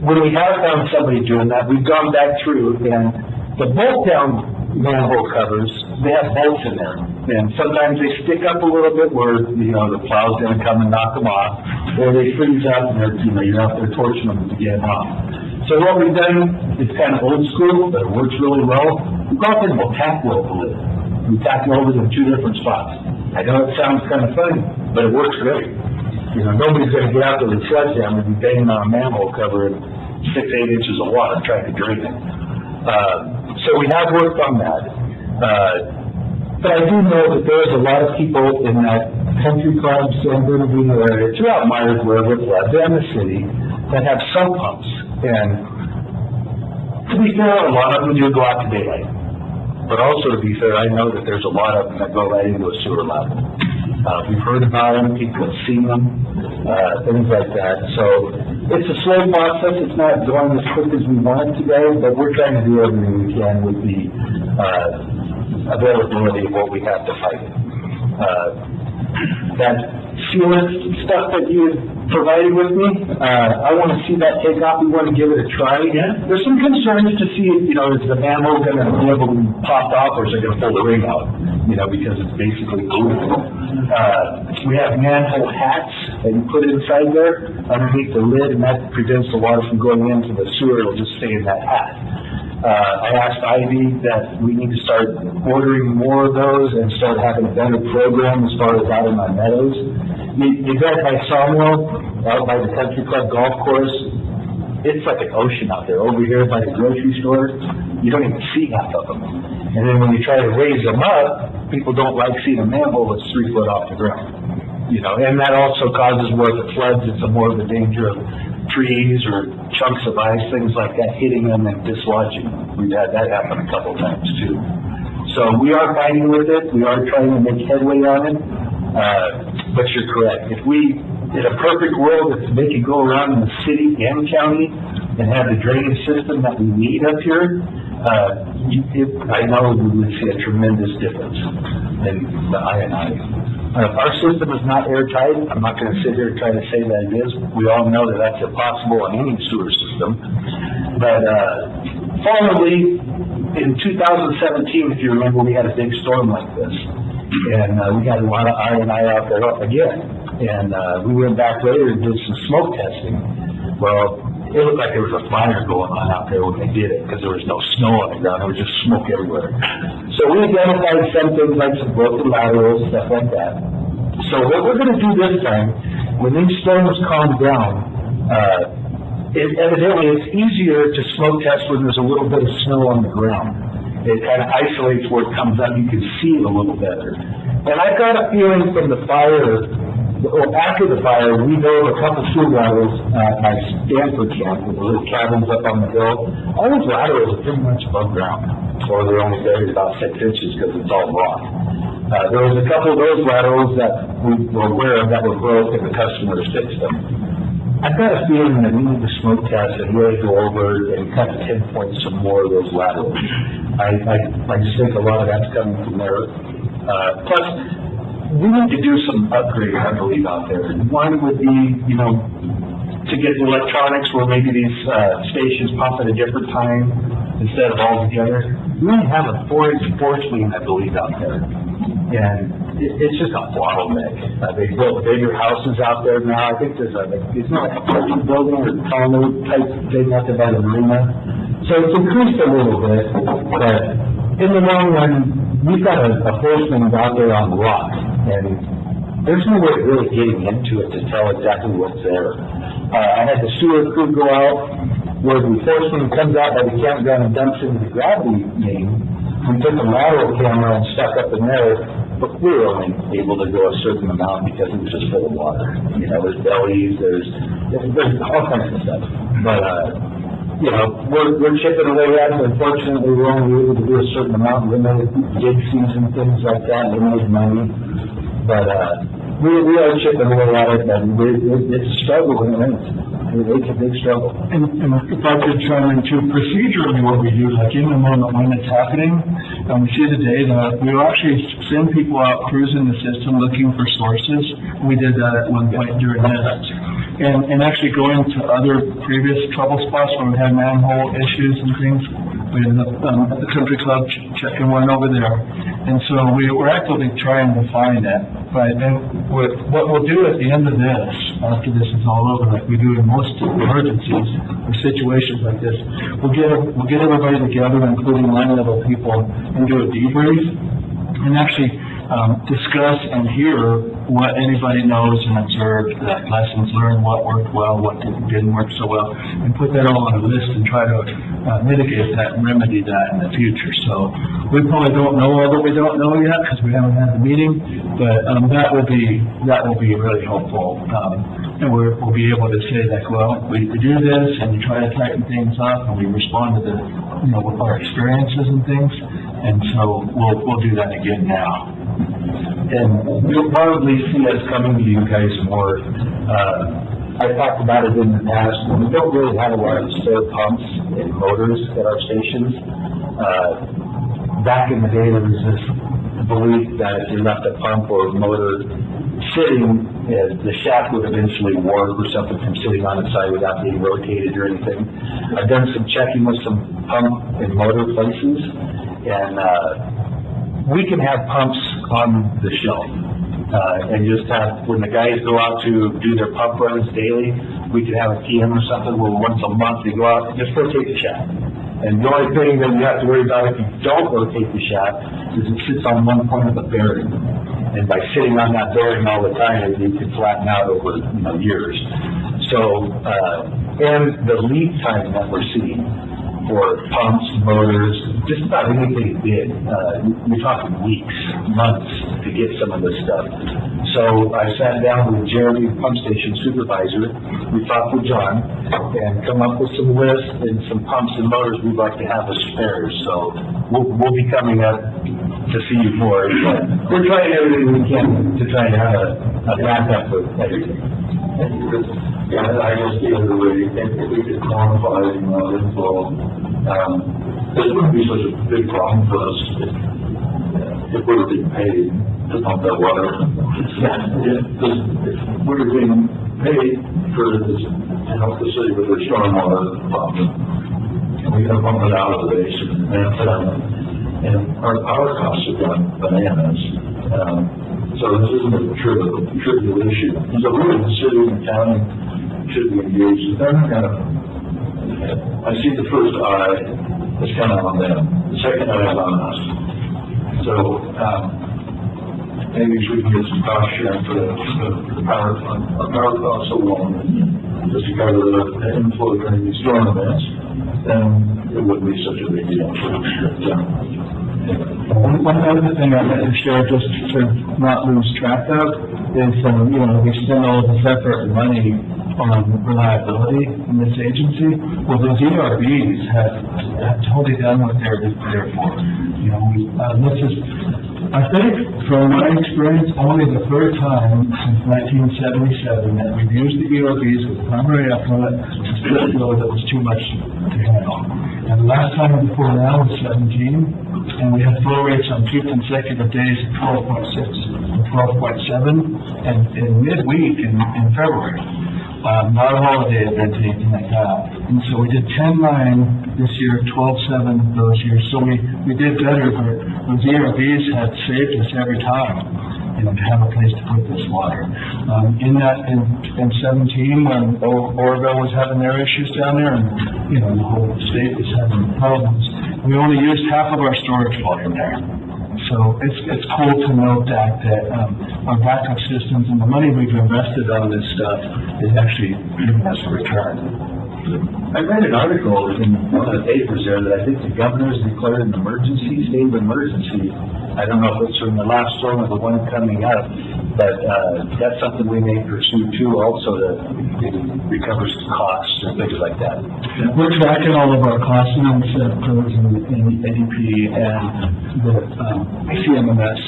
When we have found somebody doing that, we've gone back through, and the bolt-down manhole covers, they have bolts in there. And sometimes they stick up a little bit where, the plow's gonna come and knock them off, or they freeze up and they're, you're out there torching them to get them off. So what we've done is kind of old school, but it works really well. We've got things called tack rope lid. We tack welded in 2 different spots. I know it sounds kind of funny, but it works great. Nobody's gonna get out there with a sledgehammer and be banging on a manhole cover in 6-8 inches of water trying to drain it. So we have worked on that. But I do know that there's a lot of people in that country club, San Bernardino area, throughout Myers, wherever it was, and the city, that have sump pumps. And to be fair, a lot of them do go out to daylight. But also, to be fair, I know that there's a lot of them that go right into a sewer level. We've heard about them, people have seen them, things like that. So it's a slow process. It's not going as quick as we want it to go, but we're trying to do everything we can with the availability of what we have to fight it. That sealant stuff that you had provided with me, I want to see that take off. We want to give it a try. Yeah. There's some concerns to see, is the manhole going to be able to be popped off, or is it going to pull the ring out? Because it's basically glue. We have manhole hats that you put inside there underneath the lid, and that prevents the water from going into the sewer. It'll just stay in that hat. I asked Ivy that we need to start ordering more of those and start having a better program as far as out in my meadows. You drive by Sawmill, out by the country club golf course, it's like an ocean out there. Over here by the grocery store, you don't even see half of them. And then when you try to raise them up, people don't like seeing a manhole that's 3 foot off the ground. And that also causes more of the floods. It's more of the danger of trees or chunks of ice, things like that, hitting them and dislodging them. We've had that happen a couple times too. So we are fighting with it. We are trying to make headway on it. But you're correct. If we, in a perfect world, if they could go around in the city and county and have the drainage system that we need up here, I know we would see a tremendous difference in the I&I. Our system is not airtight. I'm not going to sit here and try to say that it is. We all know that that's impossible on any sewer system. But formerly, in 2017, if you remember, we had a big storm like this. And we had a lot of I&I out there again. And we went back later and did some smoke testing. Well, it looked like there was a fire going on out there when they did it, because there was no snow on the ground. There was just smoke everywhere. So we identified some things like some broken laterals, stuff like that. So what we're going to do this time, when these storms calm down, evidently it's easier to smoke test when there's a little bit of snow on the ground. It kind of isolates where it comes up. You can see it a little better. And I got a feeling from the fire, after the fire, we built a couple sewer laterals at my Stanford camp, with the little cabins up on the hill. All those laterals are pretty much above ground, or they're only buried about 6 inches because it's all rock. There was a couple of those laterals that we were aware of that were broke, and the customers fixed them. I've got a feeling that we need to smoke test and really go over and kind of pinpoint some more of those laterals. I just think a lot of that's coming from there. Plus, we need to do some upgrades, I believe, out there. One would be, to get the electronics where maybe these stations pump at a different time instead of all together. We only have a 4-inch force main, I believe, out there. And it's just a bottleneck. They built bigger houses out there now. I think there's it's not like a apartment building or condo type thing out there by the marina. So it's increased a little bit, but in the long run, we've got a force main out there on the rock, and there's no way of really getting into it to tell exactly what's there. I had the sewer crew go out where the force main comes out by the campground and dumps into the gravity main. We took a lateral camera and stuck up in there, but we were only able to go a certain amount because it was just full of water. There's bellies, there's all kinds of stuff. But we're chipping away at it. Unfortunately, we're only able to do a certain amount, limited gig season, things like that, limited money. But we are chipping away at it, and it's a struggle in a minute. It's a big struggle. And if I could chime into procedurally what we do, like in the moment when it's happening, we see today that we will actually send people out cruising the system looking for sources. We did that at one point during this. And actually going to other previous trouble spots where we had manhole issues and things, We ended up, at the country club, checking one over there. And so we're actively trying to find that, right? And what we'll do at the end of this, after this is all over, like we do in most emergencies or situations like this, we'll get everybody together, including line-level people, and do a debrief, and actually discuss and hear what anybody knows and observed, lessons learned, what worked well, what didn't work so well, and put that all on a list and try to mitigate that and remedy that in the future. So we probably don't know all that we don't know yet because we haven't had the meeting, but that will be really helpful. And we'll be able to say like, well, we do this and we try to tighten things up and we respond to the, with our experiences and things. And so we'll do that again now. And you'll probably see us coming to you guys more. I talked about it in the past. We don't really have a lot of spare pumps and motors at our stations. Back in the day, there was this belief that if you left a pump or motor sitting, the shaft would eventually warp or something from sitting on its side without being rotated or anything. I've done some checking with some pump and motor places, and we can have pumps on the shelf. And just have, when the guys go out to do their pump runs daily, we can have a PM or something where once a month they go out and just rotate the shaft. And the only thing that you have to worry about if you don't rotate the shaft is it sits on one point of the bearing. And by sitting on that bearing all the time, it can flatten out over years. So, and the lead time that we're seeing for pumps, motors, just about anything big, we're talking weeks, months to get some of this stuff. So I sat down with Jeremy, pump station supervisor. We talked with John and come up with some lists and some pumps and motors we'd like to have as spares. So we'll be coming up to see you more. We're trying everything we can to try to have a backup with everything. Yeah, I guess the other way, if we could quantify, info, this wouldn't be such a big problem for us if we were being paid to pump that water. If we were being paid for this, to help the city with their stormwater problem, and we can pump it out of the basin, and our power costs have gone bananas. So this isn't a trivial issue. So really, the city and the county should be engaged. They're not gonna, I see the first eye is kind of on them. The second eye is on us. So, maybe we can get some cost sharing for the power fund. Our power costs alone, just to cover the inflow during these storm events, then it wouldn't be such a big deal. One other thing I'd like to share, just to not lose track of, is, we spend all this effort and money on reliability in this agency. Well, those ERBs have totally done what they're there for. This is, I think, from my experience, only the third time since 1977 that we've used the ERBs with primary effluent to split flow that was too much to handle. And the last time before now was 17. And we had flow rates on 2 consecutive days of 12.6 and 12.7, and in midweek in February. Not a holiday event, anything like that. And so we did 10.9 this year, 12.7 those years. So we did better, but those ERBs had saved us every time, to have a place to put this water. In 17, when Oroville was having their issues down there, and, the whole state was having problems, we only used half of our storage volume there. So it's cool to note that our backup systems and the money we've invested on this stuff is actually giving us a return. I read an article in one of the papers there that I think the governor's declared an emergency, state of emergency. I don't know if it's from the last storm or the one coming up, but that's something we may pursue too, also to recover some costs and things like that. We're tracking all of our costs in ADP and the CMMS,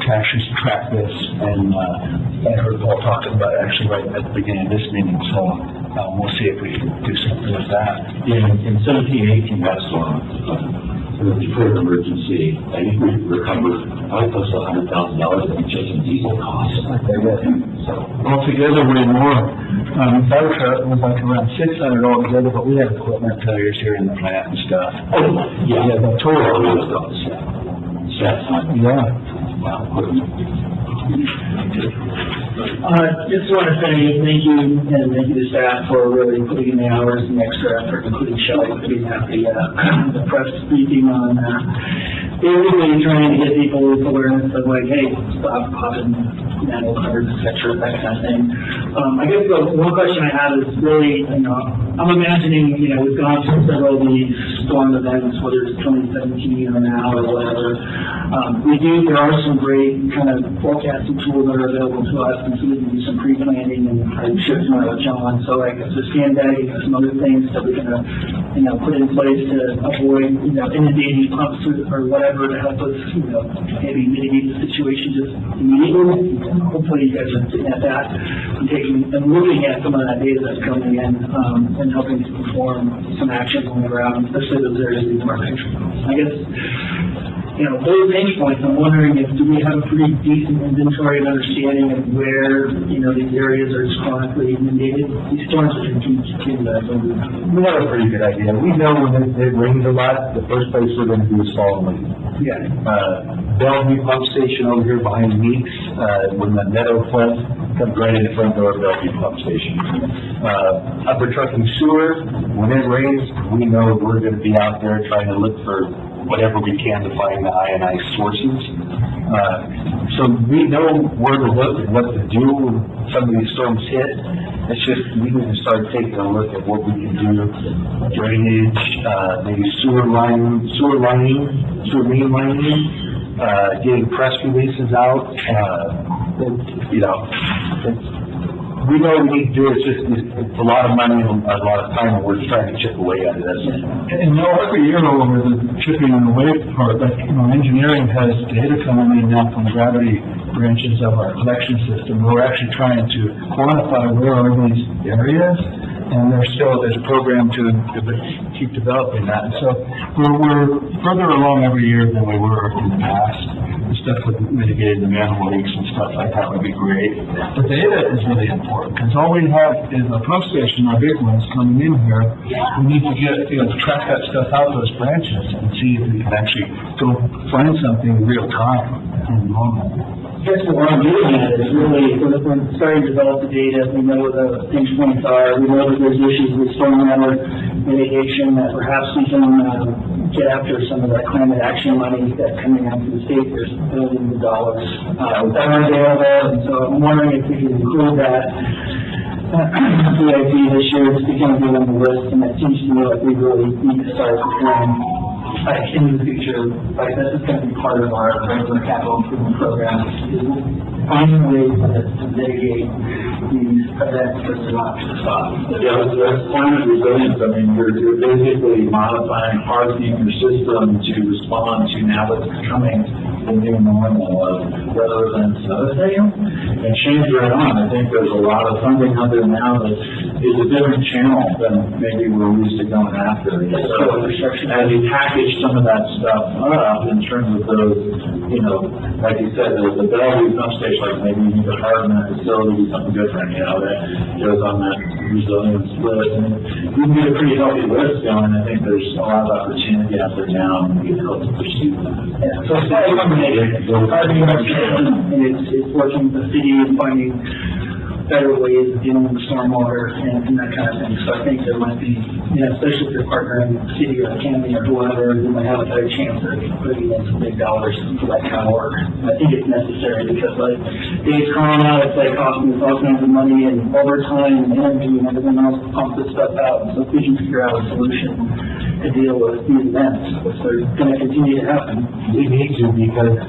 to actually track this, and I heard Paul talking about it actually right at the beginning of this meeting, so we'll see if we can do something with that. In 17, 18, that storm, the declared emergency, I think we recovered probably close to $100,000 just in diesel costs. So, Altogether, way more. Fire truck was like around 600 altogether, but we had equipment failures here in the plant and stuff. yeah, the total. Yeah. Just want to say thank you, and thank you to staff for really putting in the hours and extra effort, including Shelley, putting out the press briefing on, basically trying to get people's awareness of like, hey, stop popping manual covers, et cetera, that kind of thing. I guess the one question I have is really, I'm imagining, we've gone through several of these storm events, whether it's 2017 or now or whatever. There are some great kind of forecasting tools that are available to us, and so we can do some pre-planning, and I'm sure tomorrow with John, so like the sandbagging and some other things that we can, put in place to avoid, inundating pumps or whatever to help us, maybe mitigate the situation just immediately. Hopefully you guys are looking at that and looking at some of that data that's coming in, and helping to perform some actions on the ground, especially those areas in our country. I guess, those pinch points, I'm wondering do we have a pretty decent inventory and understanding of where, these areas are chronically inundated? These storms are going to continue that. We have a pretty good idea. We know when it rains a lot, the first place we're going to do is fall in. Yeah. Bellevue Pump Station over here behind Meeks, when the Meadow floods, comes right in the front door of Bellevue Pump Station. Upper Trucking Sewer, when it rains, we know we're going to be out there trying to look for whatever we can to find the ionized sources. So we know where to look and what to do when some of these storms hit. It's just we need to start taking a look at what we can do, drainage, maybe sewer main lining, getting press releases out. We know we need to do it. It's a lot of money and a lot of time, and we're trying to chip away at this. And every year over the chipping away part, engineering has data coming in now from the gravity branches of our collection system. We're actually trying to quantify where are these areas, and there's a program to keep developing that. And so we're further along every year than we were in the past. The stuff with mitigating the manhole leaks and stuff like that would be great. The data is really important, because all we have is a pump station, our big ones coming in here. We need to track that stuff out those branches and see if we can actually go find something in real time in the moment. That's what I'm doing at is really, we're starting to develop the data, we know what the pinch points are, we know that there's issues with stormwater mitigation, that perhaps we can get after some of that climate action money that's coming out from the state. There's billions of dollars that are available, and so I'm wondering if we can include that CIP this year. It's become good on the list, and it seems to me like we really need to start preparing in the future. Like this is going to be part of our regular capital improvement program, is finding ways to mitigate these events that are not to stop. Yeah, that's climate resilience. I mean, you're basically modifying part of your system to respond to now what's coming, the new normal of weather events and other things, and change right on. I think there's a lot of funding out there now that is a different channel than maybe we're used to going after. So, as you package some of that stuff up in terms of those, like you said, the Bellevue pump station, like maybe you need to harden that facility, something different, that goes on that resilience list. And we can get a pretty healthy list going. I think there's a lot of opportunity out there now, and we can help to pursue that. Yeah, so it's working with the city and finding better ways of dealing with stormwater and that kind of thing. So I think there might be, especially if you're partnering with the city or the county or whoever, you might have a better chance of putting in some big dollars for that kind of work. And I think it's necessary because, like Dave's calling out, it's like costing us all kinds of money and overtime and energy and everything else to pump this stuff out. So if we can figure out a solution to deal with these events, which are going to continue to happen. We need to, because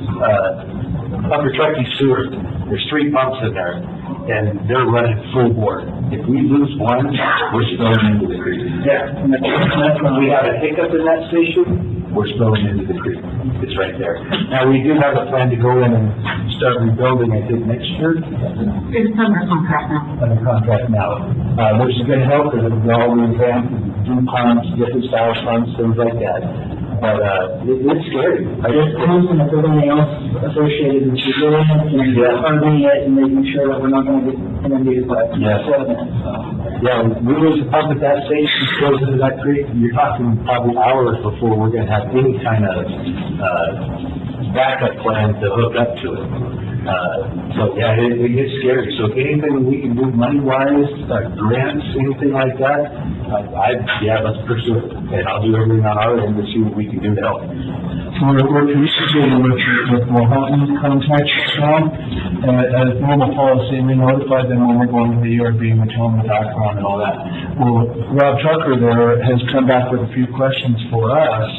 Upper Truckee Sewer, there's 3 pumps in there, and they're running full bore. If we lose one, we're spilling into the creek. Yeah, and that's when we have a hiccup in that station, we're spilling into the creek. It's right there. Now, we do have a plan to go in and start rebuilding, I think, next year. It's under contract now. Under contract now, which is going to help because it's all revamped, do pumps, different style pumps, things like that. but, it's scary. Just closing up everything else associated with resilience and hardening it and making sure that we're not gonna get inundated by sediment, so. Yeah, we were supposed to that station goes into that creek, you're talking probably hours before we're gonna have any kind of, backup plan to hook up to it. So yeah, it gets scary. So if anything we can do money-wise, grants, anything like that, let's pursue it. And I'll do everything on our end to see what we can do to help. We're communicating with Mohan's contacts now, and as normal policy, we notify them when we're going to the ERB and we tell them the background and all that. Well, Rob Tucker there has come back with a few questions for us,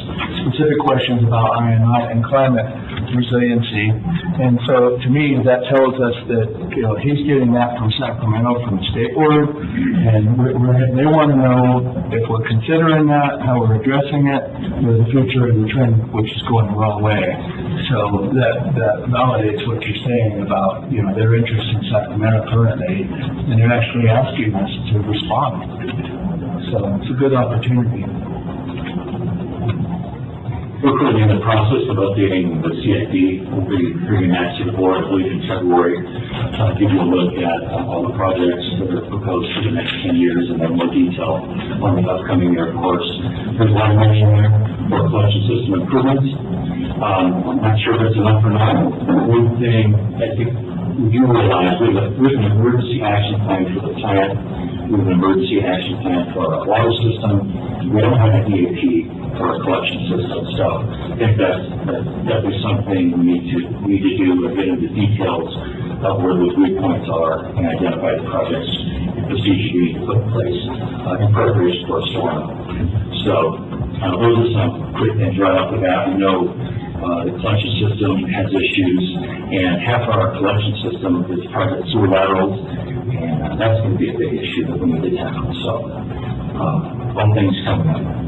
specific questions about I&I and climate resiliency. And so to me, that tells us that, he's getting that from Sacramento, from the state board, and they want to know if we're considering that, how we're addressing it, the future of the trend, which is going the wrong way. So that validates what you're saying about, their interest in Sacramento currently, and they're actually asking us to respond. So it's a good opportunity. We're currently in the process of updating the CIP. We'll be bringing that to the board, I believe, in February. Give you a look at all the projects that are proposed for the next 10 years and then more detail on the upcoming year, of course. There's a lot of money in there for collection system improvements. I'm not sure if it's enough or not. One thing I think we do realize, we have an emergency action plan for the plant. We have an emergency action plan for our water system. We don't have an EAP for our collection system. So I think that's definitely something we need to do and get into details of where those weak points are and identify the projects and procedures we need to put in place in preparation for a storm. So those are some quick things right off the bat. We know the collection system has issues, and half our collection system is private sewer laterals, and that's going to be a big issue that we need to tackle. So all things coming up.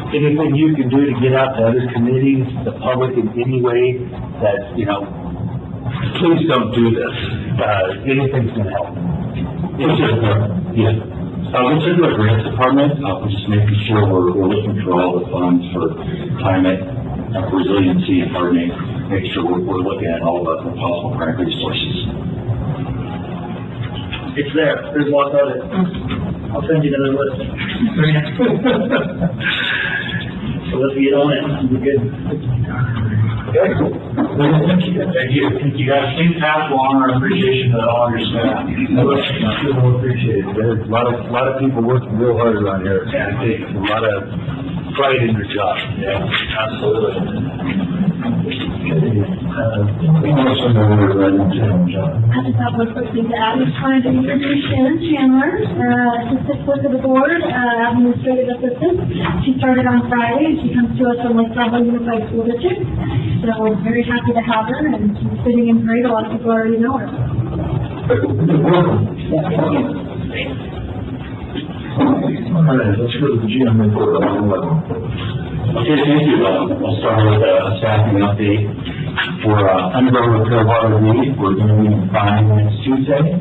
Anything you can do to get out to other committees, the public in any way that, please don't do this. Anything's going to help. It's in the grants department. We're just making sure we're looking for all the funds for climate, resiliency, and hardening. Make sure we're looking at all the possible grant resources. It's there. There's lots of it. I'll send you another list. So let's get on it. We're good. Okay. Thank you guys. Please pass along our appreciation to all your staff. We'll appreciate it. There's a lot of people working real hard around here. And take a lot of pride in your job. Yeah, absolutely. I just have one quick thing to add. I just wanted to introduce Shannon Chandler, assistant clerk of the board, administrative assistant. She started on Friday, and she comes to us from Lake Tahoe Unified School District. So we're very happy to have her, and she's fitting in great. A lot of people already know her. All right, let's go to the GM report on 11. Okay, thank you. I'll start with a staffing update for underground repair water lead. We're interviewing 5 next Tuesday.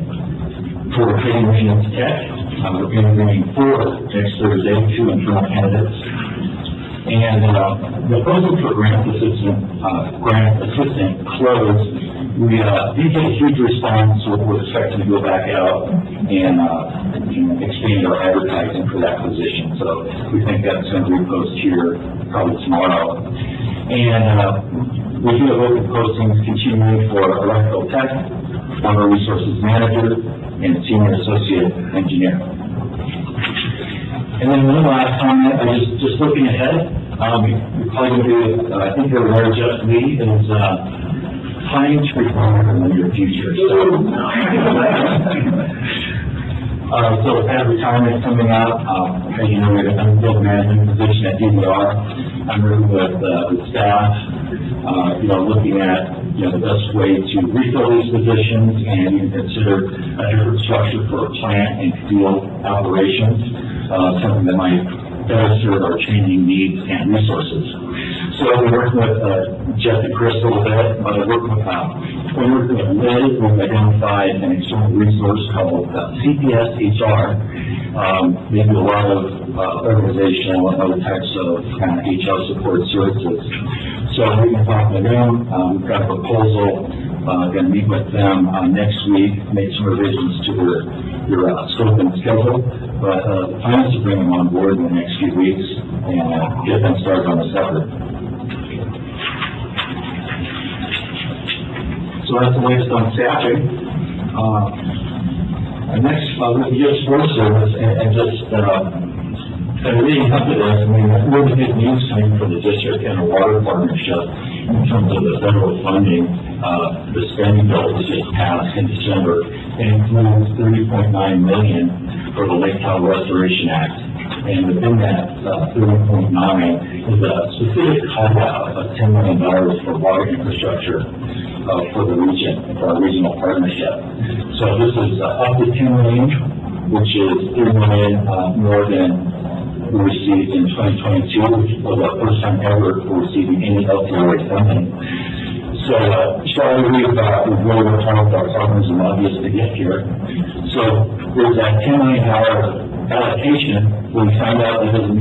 For training maintenance tech, we're interviewing 4 next Thursday, 2 internal candidates. And the proposal for grant assistant closed. We did get a huge response, so we're expecting to go back out and expand our advertising for that position. So we think that's going to repost here probably tomorrow. And we do have open postings continuing for electrical tech, water resources manager, and senior associate engineer. And then one last comment, just looking ahead, we're probably going to do, I think our Jeff Lee is planning to retire in the near future. So kind of retirement coming out, as you know, we have an unfilled management position at DORADO. I'm working with staff, looking at, the best way to refill these positions and even consider a different structure for a plant and field operations, something that might better serve our changing needs and resources. So I've been working with Jeff and Chris a little bit, but I've worked with Liz. We've identified an external resource called CPS HR. They do a lot of organizational and other types of kind of HR support services. So we've been talking to them. We've got a proposal. Going to meet with them next week, make some revisions to their scope and schedule. But the plan is to bring them on board in the next few weeks and get them started on this effort. So that's the latest on staffing. Next, with the U.S. Forest Service, and just leading up to this, I mean, really good news coming from the district and the water partnership in terms of the federal funding. The spending bill was just passed in December. It includes $30.9 million for the Lake Tahoe Restoration Act. And within that $30.9 is a specific call-out of $10 million for water infrastructure for the region, for our regional partnership. So this is up to $10 million, which is $3 million more than we received in 2022, which was the first time ever for receiving any LTRA funding. So, Charlie, we've really worked hard with our partners and lobbyists to get here. So there's that $10 million allocation. We found out that doesn't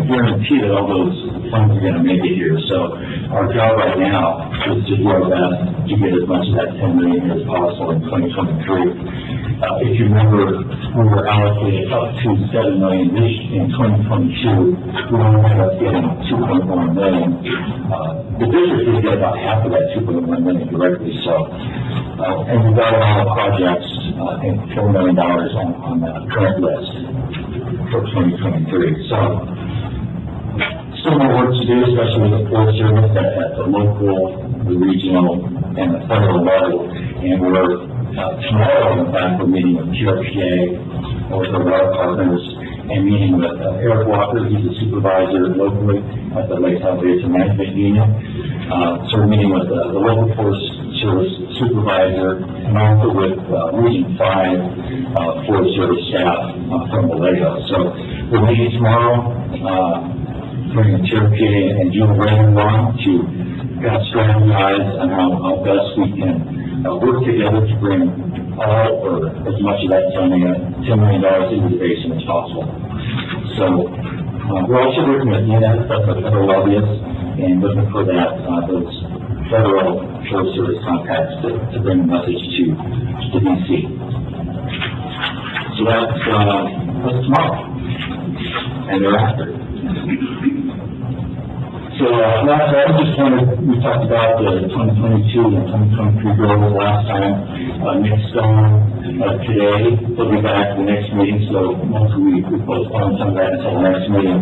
guarantee that all those funds are going to make it here. So our job right now is to do our best to get as much of that $10 million as possible in 2023. If you remember, we were allocated up to $7 million in 2022. We only ended up getting $2.1 million. The district did get about half of that $2.1 million directly. So, and we've got all the projects, I think $4 million on the current list for 2023. So, still more work to do, especially with the Forest Service at the local, the regional, and the federal level. And we're tomorrow, in fact, we're meeting with QRPA, with our water partners, and meeting with Eric Walker. He's a supervisor locally at the Lake Tahoe Basin Management Union. So we're meeting with the local Forest Service supervisor, and also with Region 5 Forest Service staff from Vallejo. So we're meeting tomorrow, bringing QRPA and June Raymond on to kind of strategize on how best we can work together to bring all or as much of that funding, $10 million into the basin as possible. So we're also working with ENS, that's the federal lobbyists, and looking for that those federal Forest Service contacts to bring the message to DC. So that's tomorrow and thereafter. So last I just wanted, we talked about the 2022 and 2023 goals last time. Nick Stone today, he'll be back at the next meeting, so mostly we postpone some of that until the next meeting.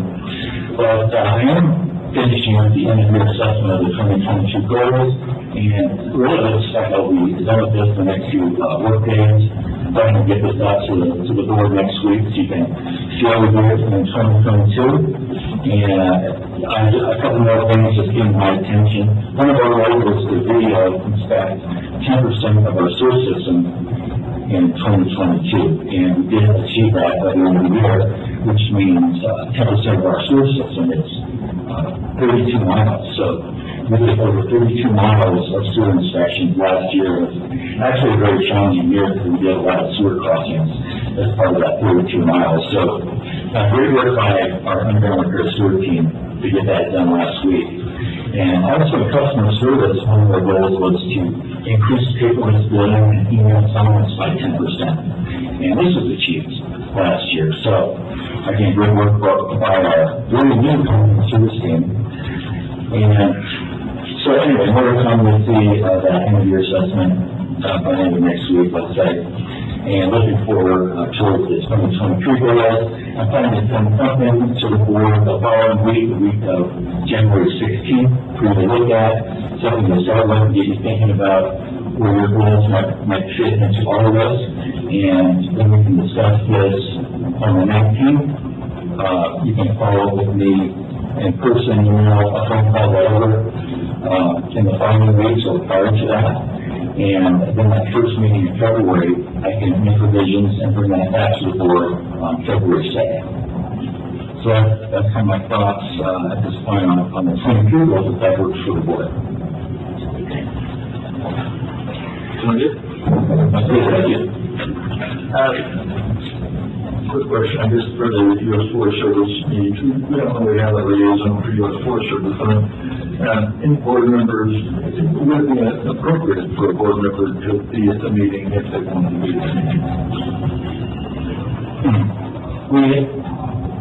But I am finishing with the end of year assessment of the 2022 goals, and really I expect I'll be done with this the next few work days. I'm going to get this out to the board next week so you can see how we do it in 2022. And a couple more things just getting my attention. One of our goals was to video inspect 10% of our sewer system in 2022, and we did achieve that by the end of the year, which means 10% of our sewer system is 32 miles. So we did over 32 miles of sewer inspections last year. It was actually a very challenging year because we did a lot of sewer crossings as part of that 32 miles. So great work by our underground repair sewer team to get that done last week. And also customer service, one of our goals was to increase paperless billing and email summons by 10%. And this was achieved last year. So again, great work by our very new customer service team. And so anyway, more to come with that end of year assessment by the end of next week, let's say. And looking forward towards the 2023 goals. I'm planning to send something to the board the following week, the week of January 16th, for you to look at, something to start with, get you thinking about where your goals might fit into all of this. And then we can discuss this on the 19th. You can follow up with me in person, email, a phone call, whatever, in the following weeks or prior to that. And then that first meeting in February, I can make revisions and bring that back to the board on February 2nd. So that's kind of my thoughts at this point on the 23 goals, if that works for the board. Thank you. quick question, I guess, for the U.S. Forest Service needs, we don't really have a liaison for U.S. Forest Service, but, any board members, would it be appropriate for a board member to be at the meeting if they want to be at the meeting?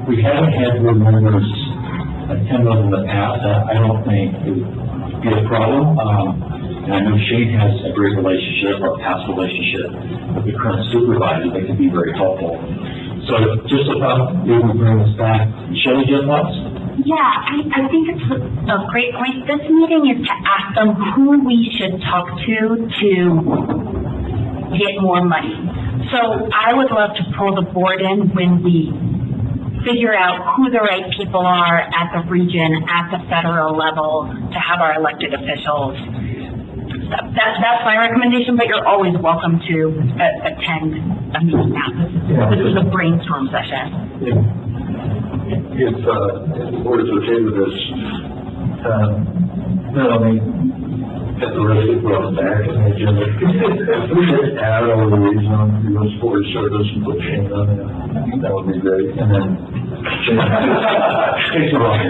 We haven't had board members attend those in the past. I don't think it would be a problem. And I know Shane has a great relationship, or past relationship with the current supervisor that can be very helpful. So just about maybe bring this back. Shane, your thoughts? Yeah, I think it's a great point. This meeting is to ask them who we should talk to get more money. So I would love to pull the board in when we figure out who the right people are at the region, at the federal level, to have our elected officials. That's my recommendation, but you're always welcome to attend a meeting now. This is a brainstorm session. If the board is okay with this, not only get the rest of it back on the agenda, if we could add all the liaison to U.S. Forest Service and put Shane on it, that would be great, and then Shane. Takes a while. I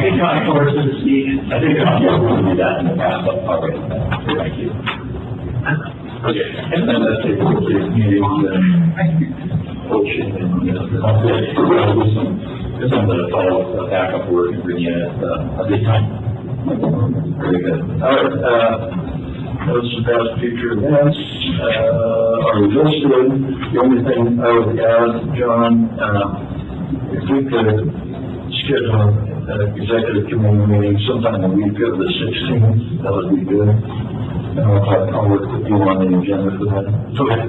think I'll force to speak. I think I'll do that in the past. All right. Thank you. Okay, and then that's it, we'll see meetings and coaching and, Some of the follow-up backup work and bring you a good time. very good. All right, those are past future events, are listed. The only thing I would add, John, if we could schedule an executive committee meeting sometime the week of the 16th, that would be good. And I'll work with you on the agenda for that. Okay.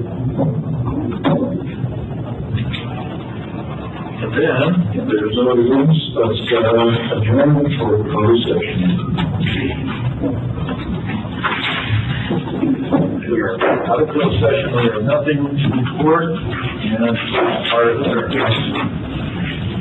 And then, if there's no else, let's adjourn for closed session. We are out of closed session, we have nothing to report, and our